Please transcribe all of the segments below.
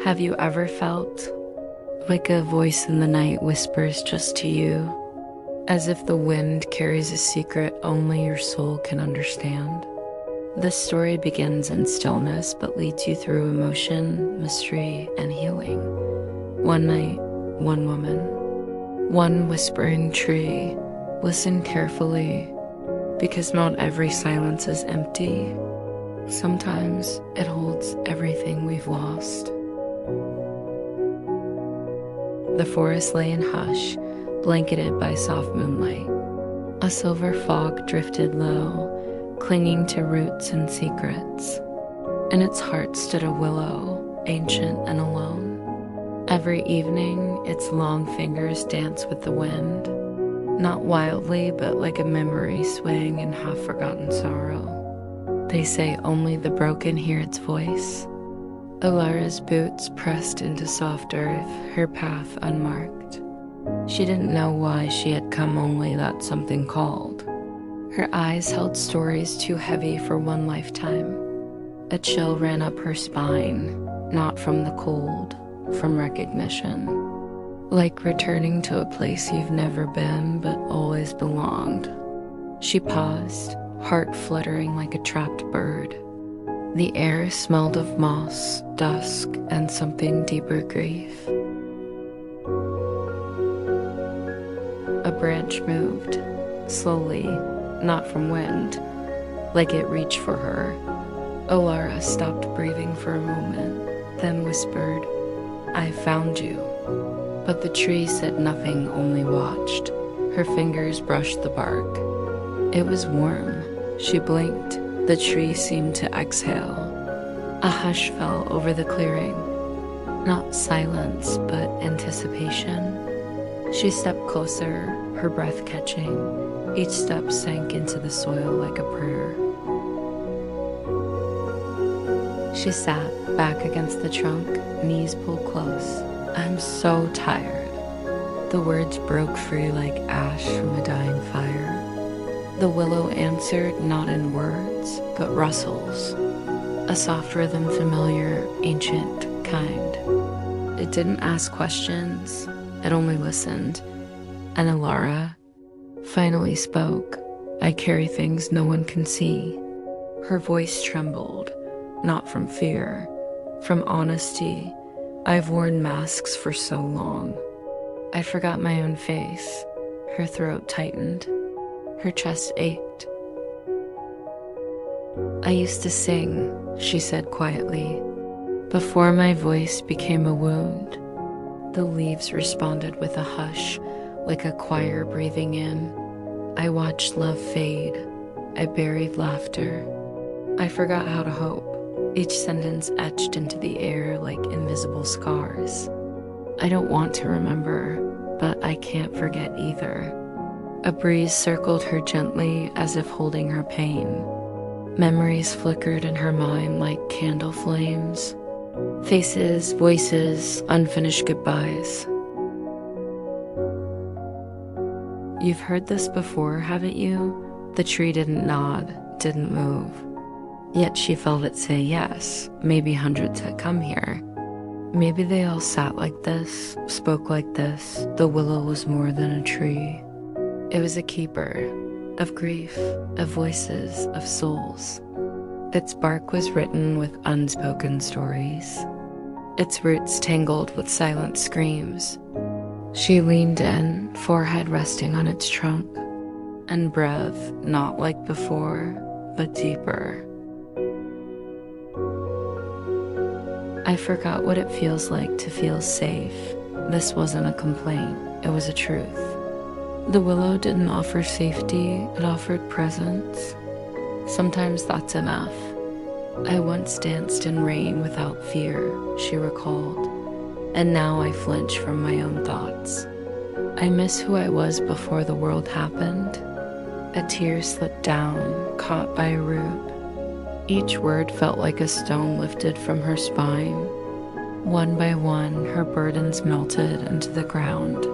Have you ever felt like a voice in the night whispers just to you, as if the wind carries a secret only your soul can understand? This story begins in stillness but leads you through emotion, mystery, and healing. One night, one woman, one whispering tree. Listen carefully, because not every silence is empty. Sometimes it holds everything we've lost. The forest lay in hush, blanketed by soft moonlight. A silver fog drifted low, clinging to roots and secrets. In its heart stood a willow, ancient and alone. Every evening, its long fingers danced with the wind, not wildly, but like a memory swaying in half-forgotten sorrow. They say only the broken hear its voice. Alara's boots pressed into soft earth, her path unmarked. She didn't know why she had come, only that something called. Her eyes held stories too heavy for one lifetime. A chill ran up her spine, not from the cold, from recognition. Like returning to a place you've never been but always belonged. She paused, heart fluttering like a trapped bird. The air smelled of moss, dusk, and something deeper grief. A branch moved, slowly, not from wind, like it reached for her. Alara stopped breathing for a moment, then whispered, "I found you." But the tree said nothing, only watched. Her fingers brushed the bark. It was warm. She blinked. The tree seemed to exhale. A hush fell over the clearing. Not silence, but anticipation. She stepped closer, her breath catching. Each step sank into the soil like a prayer. She sat back against the trunk, knees pulled close. "I'm so tired." The words broke free like ash from a dying fire. The willow answered not in words, but rustles. A soft rhythm, familiar, ancient, kind. It didn't ask questions, it only listened. And Alara finally spoke. "I carry things no one can see." Her voice trembled, not from fear, from honesty. "I've worn masks for so long. I forgot my own face." Her throat tightened. Her chest ached. "I used to sing," she said quietly, "before my voice became a wound." The leaves responded with a hush, like a choir breathing in. I watched love fade. I buried laughter. I forgot how to hope. Each sentence etched into the air like invisible scars. I don't want to remember, but I can't forget either. A breeze circled her gently, as if holding her pain. Memories flickered in her mind like candle flames. Faces, voices, unfinished goodbyes. "You've heard this before, haven't you?" The tree didn't nod, didn't move. Yet she felt it say yes. Maybe hundreds had come here. Maybe they all sat like this, spoke like this. The willow was more than a tree. It was a keeper of grief, of voices, of souls. Its bark was written with unspoken stories. Its roots tangled with silent screams. She leaned in, forehead resting on its trunk, and breath not like before, but deeper. "I forgot what it feels like to feel safe." This wasn't a complaint, it was a truth. The willow didn't offer safety, it offered presence. Sometimes that's enough. "I once danced in rain without fear," she recalled, "and now I flinch from my own thoughts. I miss who I was before the world happened." A tear slipped down, caught by a root. Each word felt like a stone lifted from her spine. One by one, her burdens melted into the ground.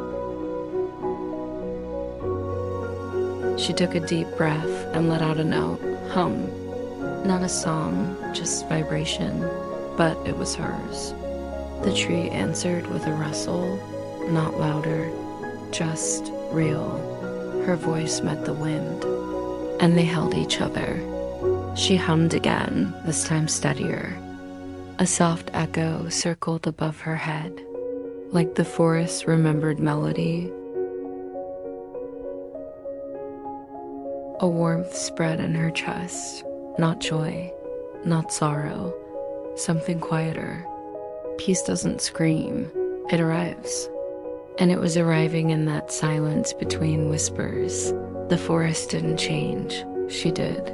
She took a deep breath and let out a note, hum. Not a song, just vibration, but it was hers. The tree answered with a rustle, not louder, just real. Her voice met the wind, and they held each other. She hummed again, this time steadier. A soft echo circled above her head, like the forest's remembered melody. A warmth spread in her chest, not joy, not sorrow, something quieter. Peace doesn't scream, it arrives. And it was arriving in that silence between whispers. The forest didn't change, she did.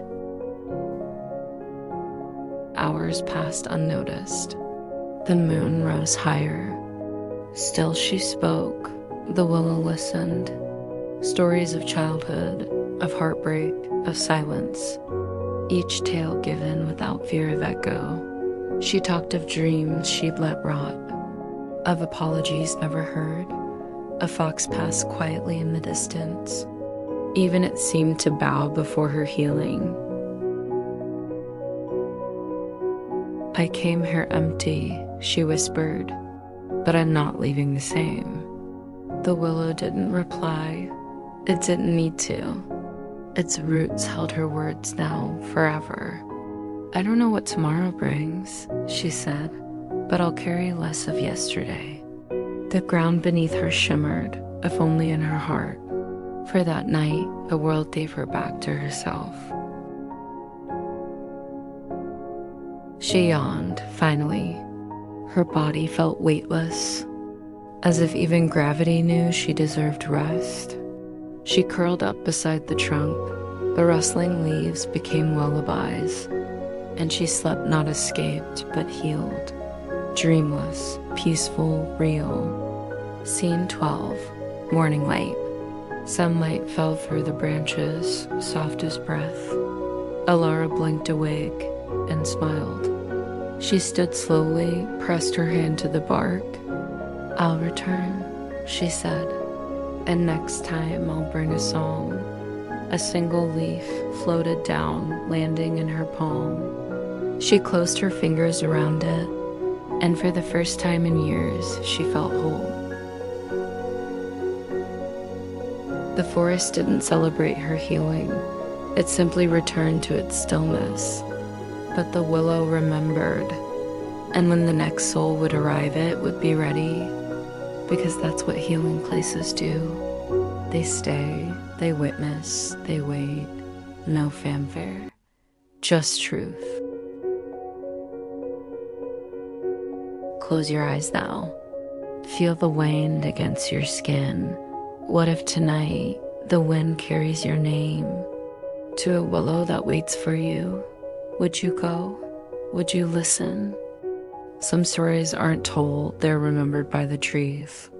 Hours passed unnoticed. The moon rose higher. Still she spoke. The willow listened. Stories of childhood, of heartbreak, of silence. Each tale given without fear of echo. She talked of dreams she'd let rot, of apologies never heard. A fox passed quietly in the distance. Even it seemed to bow before her healing. I came here empty, she whispered, but I'm not leaving the same. The willow didn't reply. It didn't need to. Its roots held her words now, forever. I don't know what tomorrow brings, she said, but I'll carry less of yesterday. The ground beneath her shimmered, if only in her heart. For that night, the world gave her back to herself. She yawned, finally. Her body felt weightless, as if even gravity knew she deserved rest. She curled up beside the trunk. The rustling leaves became lullabies, and she slept not escaped, but healed. Dreamless, peaceful, real. Scene 12, morning light. Sunlight fell through the branches, soft as breath. Alara blinked awake and smiled. She stood slowly, pressed her hand to the bark. I'll return, she said, and next time I'll bring a song. A single leaf floated down, landing in her palm. She closed her fingers around it, and for the first time in years, she felt whole. The forest didn't celebrate her healing. It simply returned to its stillness. But the willow remembered, and when the next soul would arrive, it would be ready, because that's what healing places do. They stay, they witness, they wait. No fanfare, just truth. Close your eyes now. Feel the wind against your skin. What if tonight the wind carries your name to a willow that waits for you? Would you go? Would you listen? Some stories aren't told, they're remembered by the trees.